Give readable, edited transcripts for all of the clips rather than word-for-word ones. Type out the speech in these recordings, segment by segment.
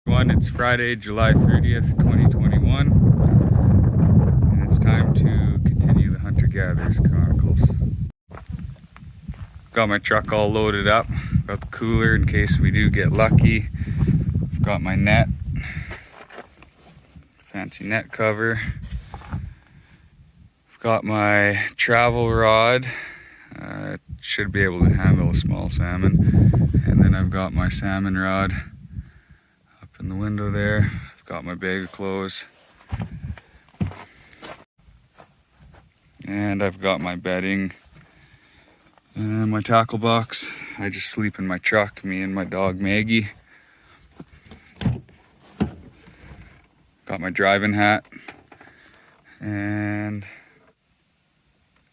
It's Friday, July 30th, 2021, and it's time to continue the Hunter-Gatherers Chronicles. Got my truck all loaded up, got the cooler in case we do get lucky. I've got my net, fancy net cover. I've got my travel rod, should be able to handle a small salmon, and then I've got my salmon rod in the window there. I've got my bag of clothes, and I've got my bedding and my tackle box. I just sleep in my truck, me and my dog Maggie. Got my driving hat and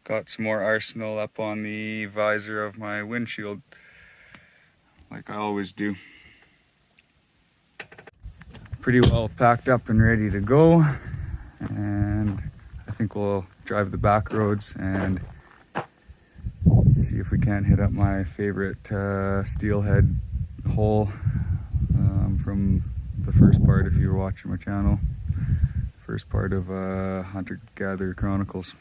got some more arsenal up on the visor of my windshield like I always do. Pretty well packed up and ready to go, and I think we'll drive the back roads and see if we can hit up my favorite steelhead hole from the first part, if you were watching my channel, first part of Hunter-Gatherer Chronicles.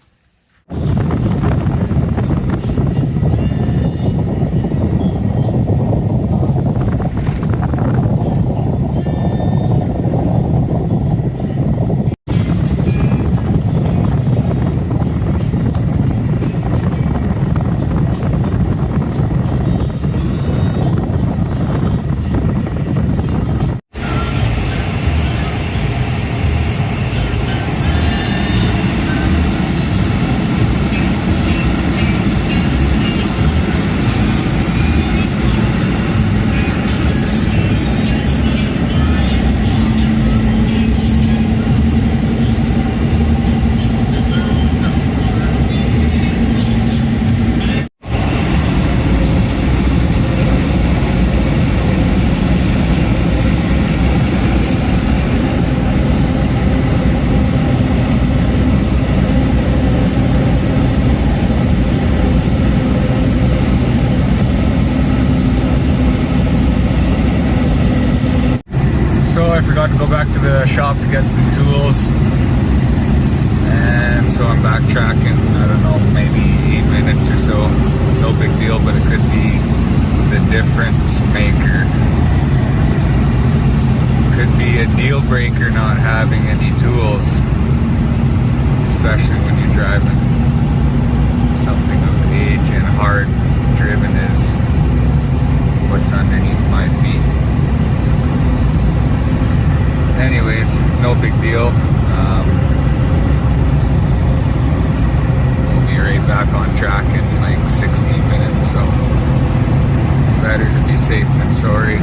I forgot to go back to the shop to get some tools, and so I'm backtracking, I don't know, maybe 8 minutes or so. No big deal, but it could be the difference maker. Could be a deal breaker not having any tools, especially when you're driving something of age and hard driven is what's underneath my feet. Anyways, no big deal. We'll be right back on track in like 16 minutes, so better to be safe than sorry.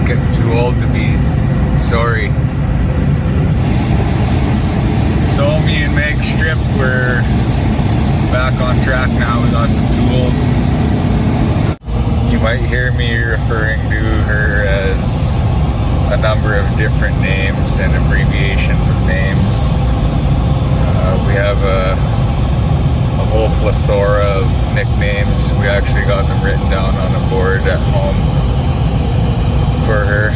Getting too old to be sorry. So me and Meg Strip, we're back on track now. We got some tools. You might hear me referring to her as a number of different names and abbreviations of names. We have a whole plethora of nicknames. We actually got them written down on a board at home for her.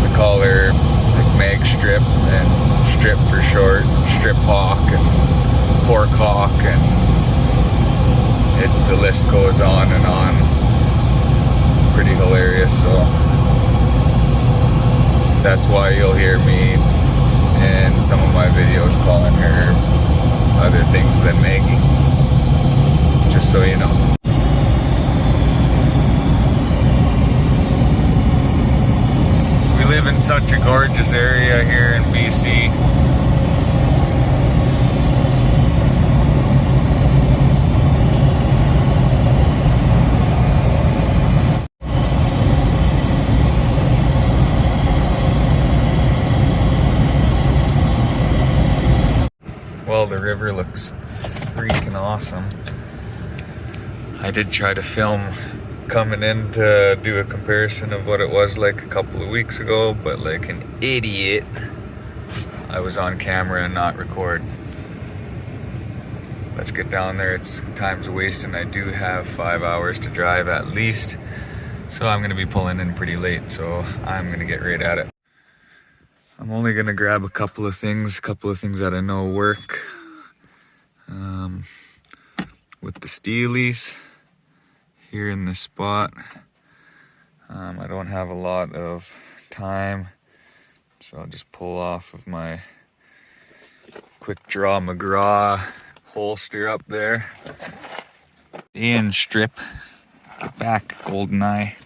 We call her like Meg Strip, and Strip for short, Strip Hawk and Pork Hawk, and the list goes on and on. Pretty hilarious, so that's why you'll hear me in some of my videos calling her other things than Maggie, just so you know. We live in such a gorgeous area here in BC. Well, the river looks freaking awesome. I did try to film coming in to do a comparison of what it was like a couple of weeks ago, but like an idiot, I was on camera and not record. Let's get down there. It's time's a waste, and I do have 5 hours to drive at least. So I'm gonna be pulling in pretty late, so I'm gonna get right at it. I'm only gonna grab a couple of things that I know work. With the steelies here in this spot. I don't have a lot of time, so I'll just pull off of my quick draw McGraw holster up there. And strip. Get back, golden eye.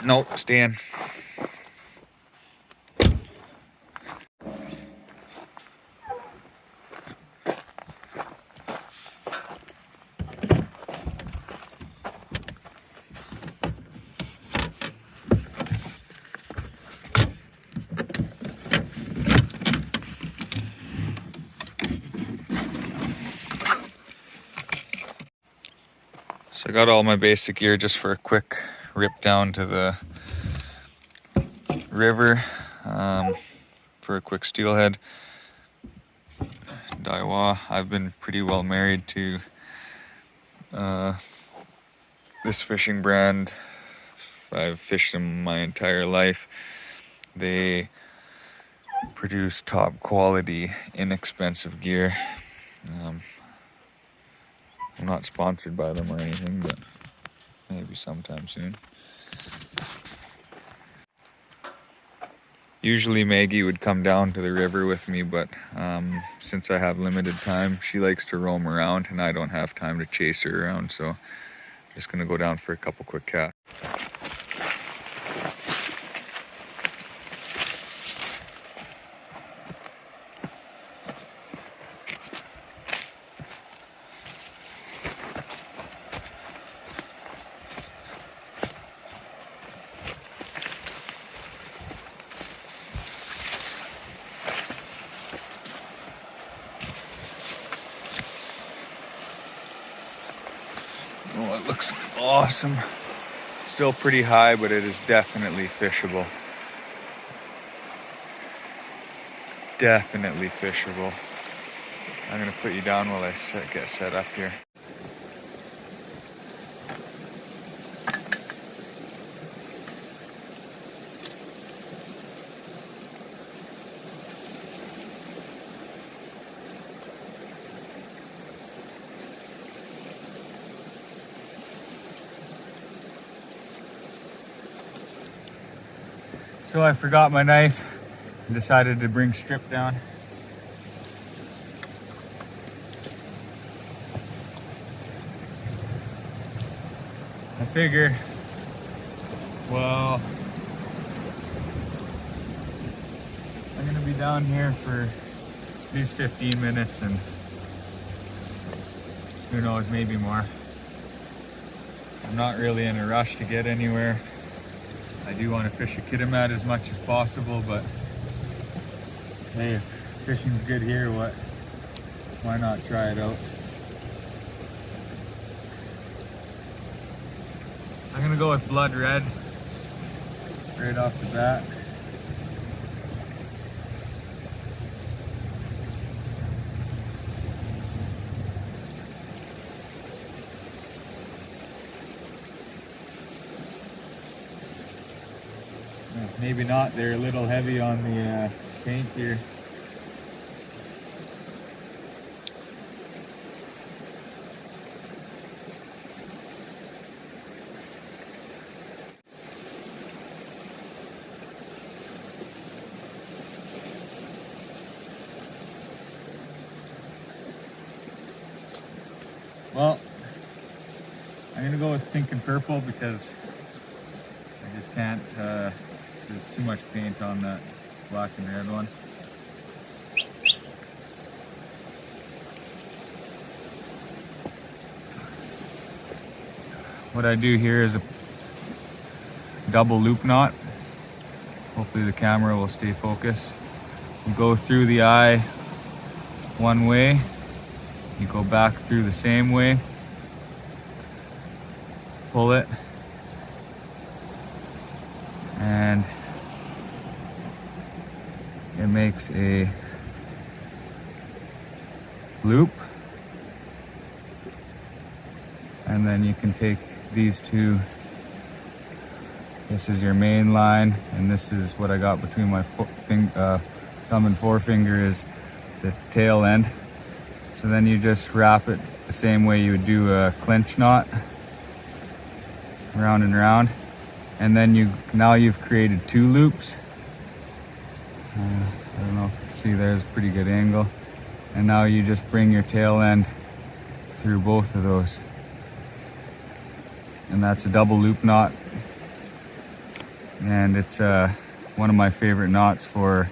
Nope, stay in. So I got all my basic gear just for a quick rip down to the river for a quick steelhead. Daiwa. I've been pretty well married to this fishing brand. I've fished them my entire life. They produce top quality, inexpensive gear. I'm not sponsored by them or anything, but maybe sometime soon. Usually Maggie would come down to the river with me, but since I have limited time, she likes to roam around and I don't have time to chase her around, so I'm just gonna go down for a couple quick casts. Oh, it looks awesome. Still pretty high, but it is definitely fishable. Definitely fishable. I'm gonna put you down while I get set up here. So I forgot my knife and decided to bring strip down. I figure, well, I'm gonna be down here for at least 15 minutes and who knows, maybe more. I'm not really in a rush to get anywhere. I do want to fish a kitimat as much as possible, but hey, if fishing's good here, why not try it out? I'm gonna go with blood red right off the bat. Maybe not, they're a little heavy on the paint here. Well, I'm gonna go with pink and purple because I just can't, there's too much paint on that black and red one. What I do here is a double loop knot. Hopefully the camera will stay focused. You go through the eye one way, you go back through the same way, pull it, and it makes a loop, And then you can take these two. This is your main line, and this is what I got between my thumb and forefinger is the tail end. So then you just wrap it the same way you would do a clinch knot, round and round. And then now you've created two loops. I don't know if you can see, there's a pretty good angle. And now you just bring your tail end through both of those. And that's a double loop knot. And it's one of my favorite knots for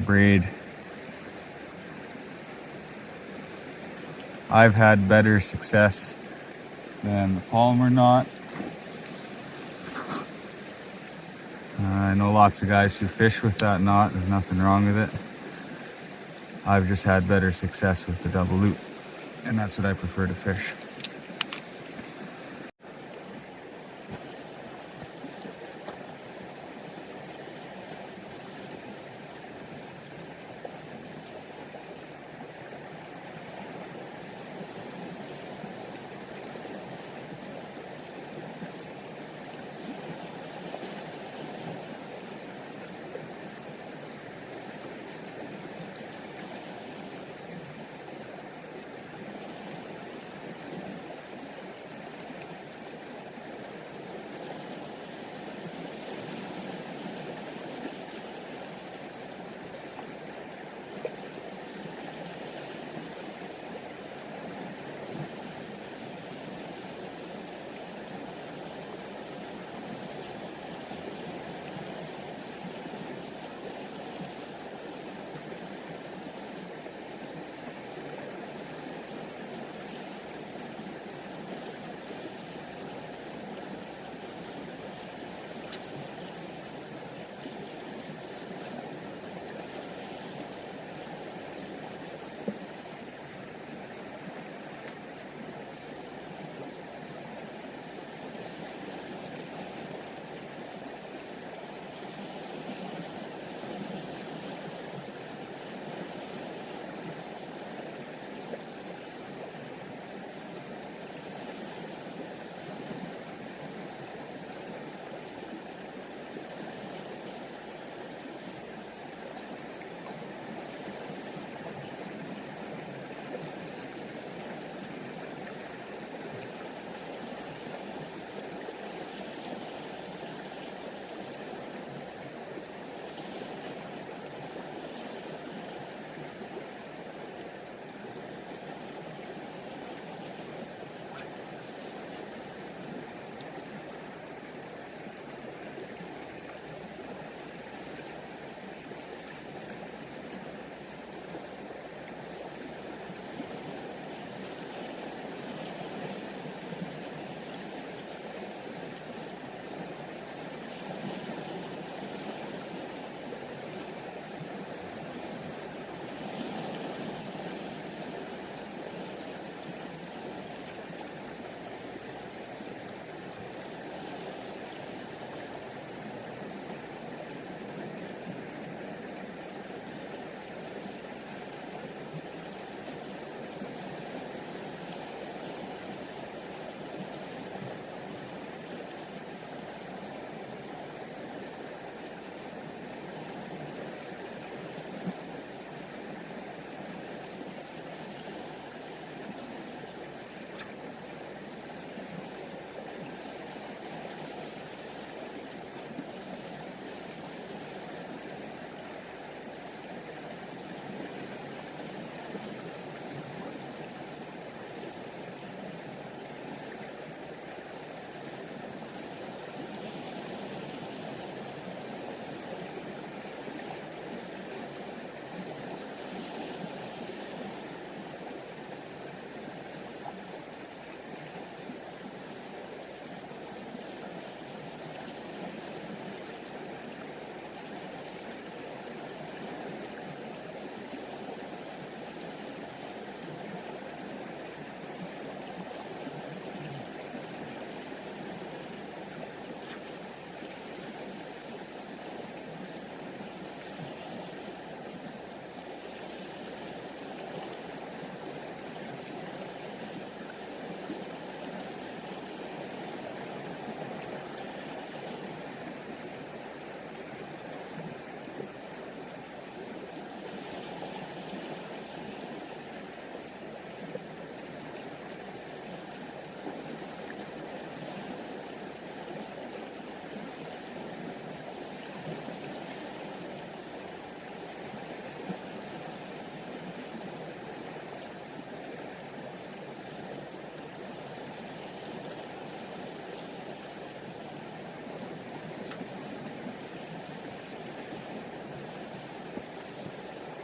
braid. I've had better success than the polymer knot. I know lots of guys who fish with that knot. There's nothing wrong with it. I've just had better success with the double loop, and that's what I prefer to fish.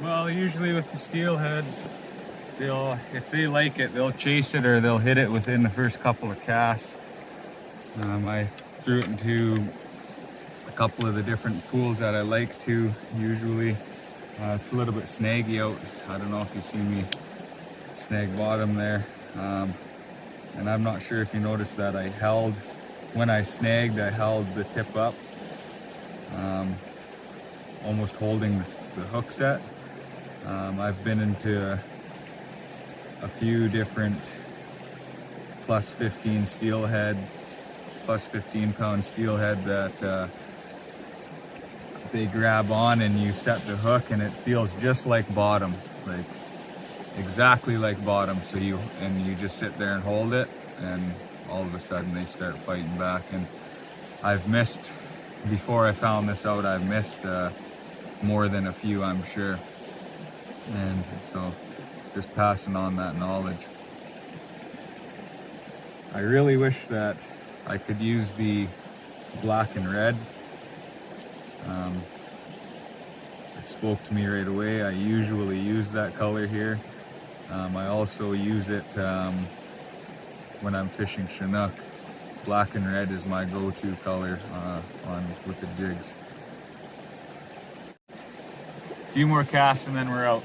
Well, usually with the steelhead, if they like it, they'll chase it or they'll hit it within the first couple of casts. I threw it into a couple of the different pools that I like to usually. It's a little bit snaggy out. I don't know if you see me snag bottom there. And I'm not sure if you noticed that when I snagged, I held the tip up, almost holding the hook set. I've been into a few different plus 15 steelhead, plus 15-pound steelhead that they grab on, and you set the hook and it feels just like bottom, like exactly like bottom. So you just sit there and hold it, and all of a sudden they start fighting back. And I've missed, before I found this out, I've missed more than a few, I'm sure. And so just passing on that knowledge. I really wish that I could use the black and red. It spoke to me right away. I usually use that color here. I also use it when I'm fishing Chinook. Black and red is my go-to color with the jigs. A few more casts and then we're out.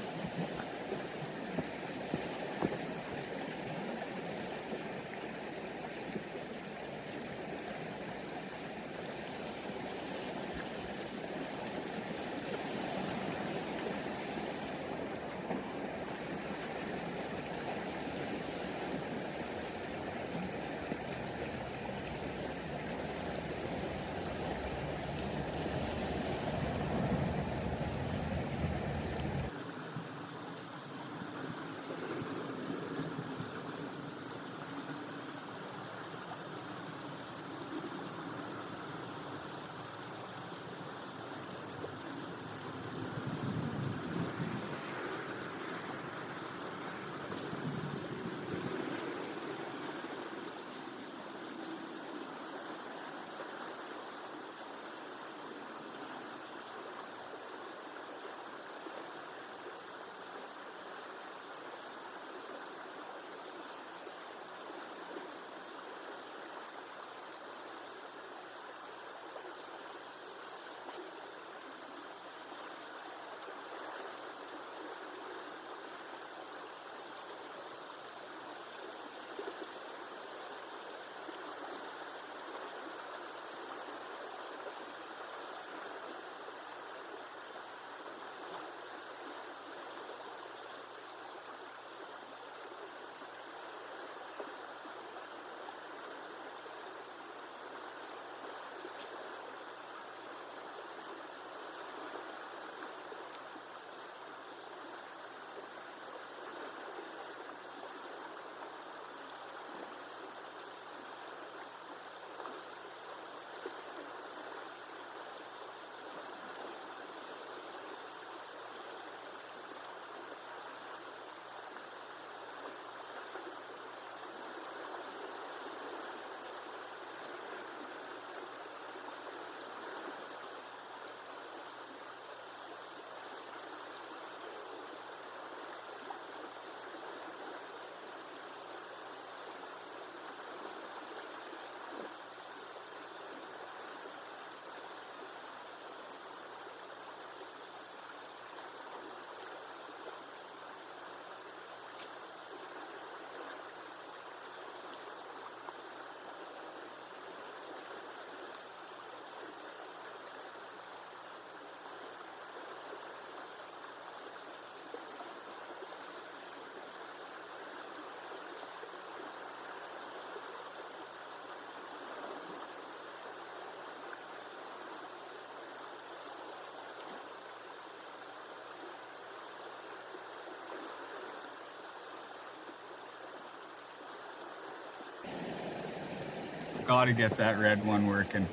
Gotta get that red one working.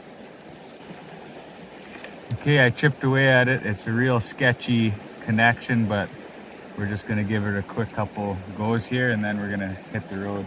Okay, I chipped away at it. It's a real sketchy connection, but we're just gonna give it a quick couple goes here and then we're gonna hit the road.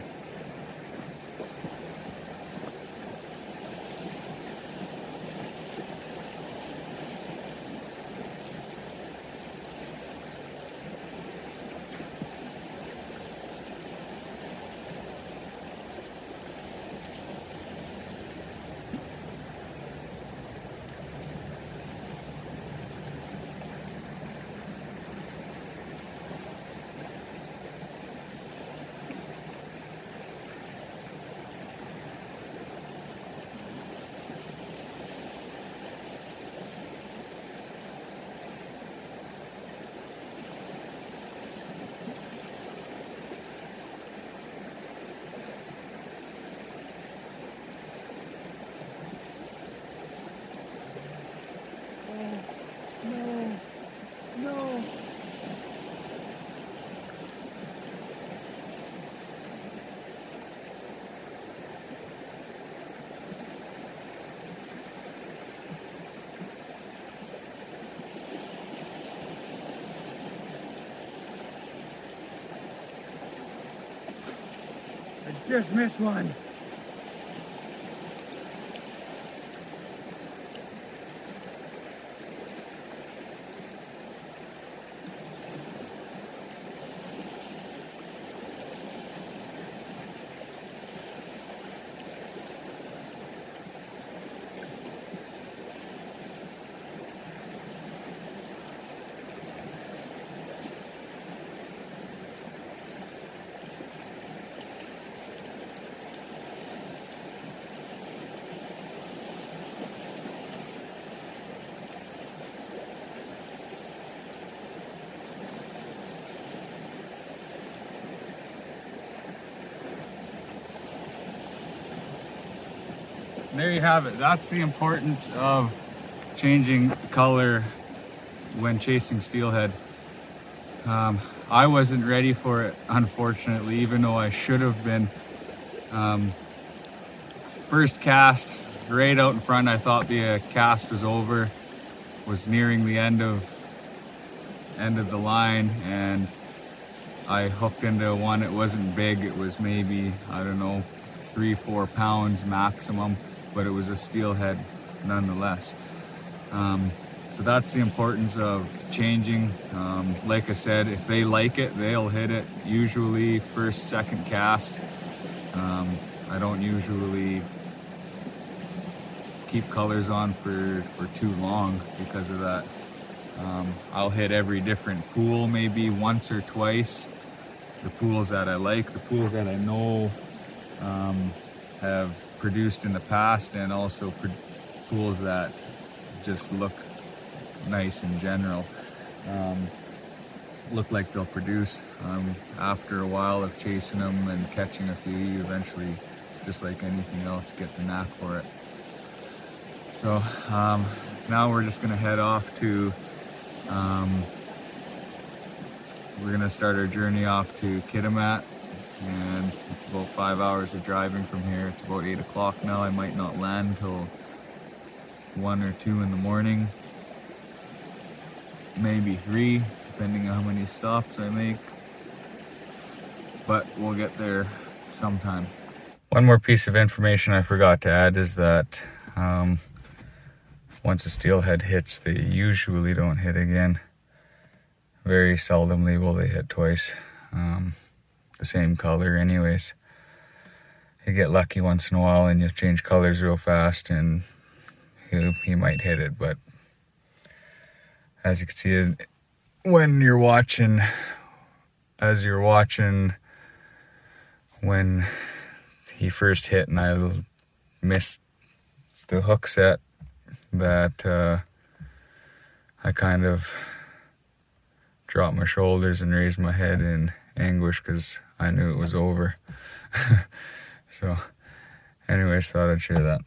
Just missed one. There you have it. That's the importance of changing color when chasing steelhead. I wasn't ready for it, unfortunately, even though I should have been. First cast, right out in front, I thought the cast was over, was nearing the end of the line, and I hooked into one. It wasn't big, it was maybe, I don't know, 3-4 pounds maximum, but it was a steelhead nonetheless. So that's the importance of changing. Like I said, if they like it, they'll hit it. Usually first, second cast. I don't usually keep colors on for too long because of that. I'll hit every different pool maybe once or twice. The pools that I like, the pools that I know have produced in the past, and also pools that just look nice in general, look like they'll produce. After a while of chasing them and catching a few, you eventually, just like anything else, get the knack for it. So now we're just gonna head off to, we're gonna start our journey off to Kitimat, and it's about 5 hours of driving from here. It's about 8 o'clock now. I might not land till 1 or 2 in the morning, maybe 3, depending on how many stops I make, but we'll get there sometime. One more piece of information I forgot to add is that once a steelhead hits, they usually don't hit again. Very seldomly will they hit twice. The same color anyways. You get lucky once in a while and you change colors real fast and he might hit it, but as you can see, when you're watching, when he first hit and I missed the hook set, that I kind of dropped my shoulders and raised my head in anguish because I knew it was over. So anyways, thought I'd share that.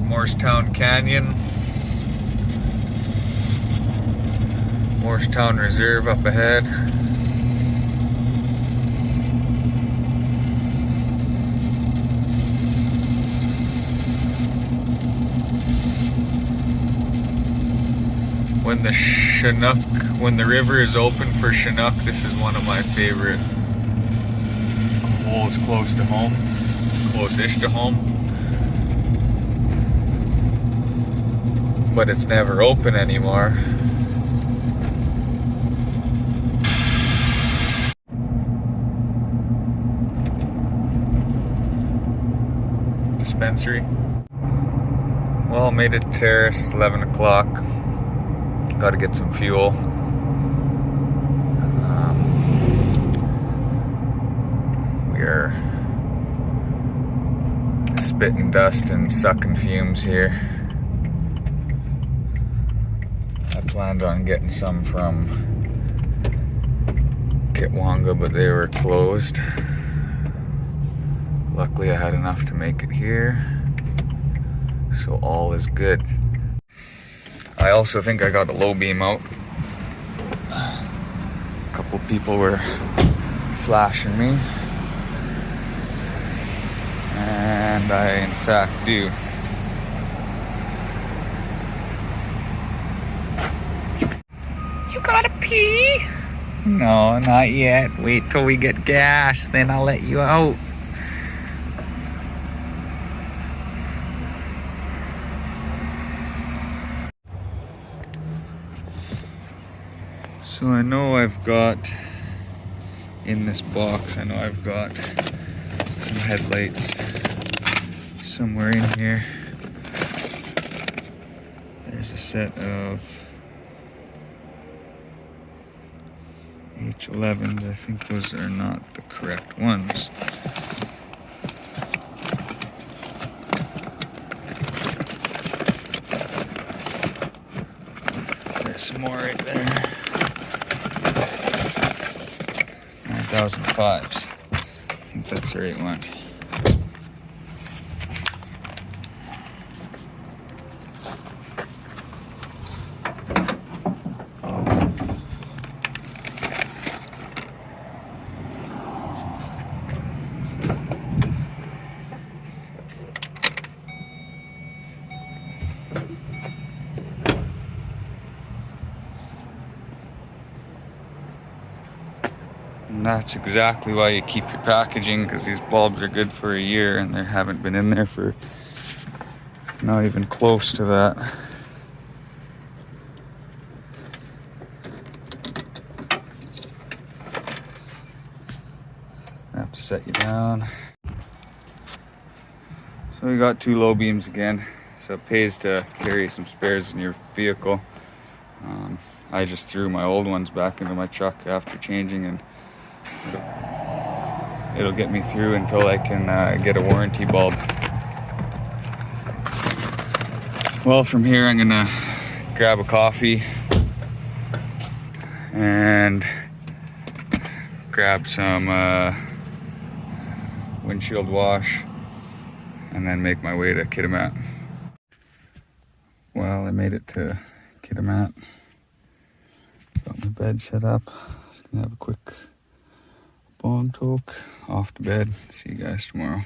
Morristown Canyon, Morristown Reserve up ahead. When the Chinook, when the river is open for Chinook, this is one of my favorite holes close to home, close-ish to home. But it's never open anymore. Dispensary. Well, made it to Terrace, 11 o'clock. Got to get some fuel. We are spitting dust and sucking fumes here. I planned on getting some from Kitwanga, but they were closed. Luckily I had enough to make it here, so all is good. I also think I got a low beam out. A couple people were flashing me, and I in fact do. You gotta pee? No, not yet. Wait till we get gas, then I'll let you out. So I know I've got, in this box, I know I've got some headlights somewhere in here. There's a set of H11s. I think those are not the correct ones. There's some more right there. 9005s. I think that's the right one. And that's exactly why you keep your packaging, because these bulbs are good for a year and they haven't been in there for not even close to that. I have to set you down. So we got 2 low beams again, so it pays to carry some spares in your vehicle. I just threw my old ones back into my truck after changing, and it'll get me through until I can get a warranty bulb. Well, from here I'm gonna grab a coffee and grab some windshield wash and then make my way to Kitimat. Well, I made it to Kitimat. Got my bed set up. Just gonna have a quick bong talk, off to bed. See you guys tomorrow.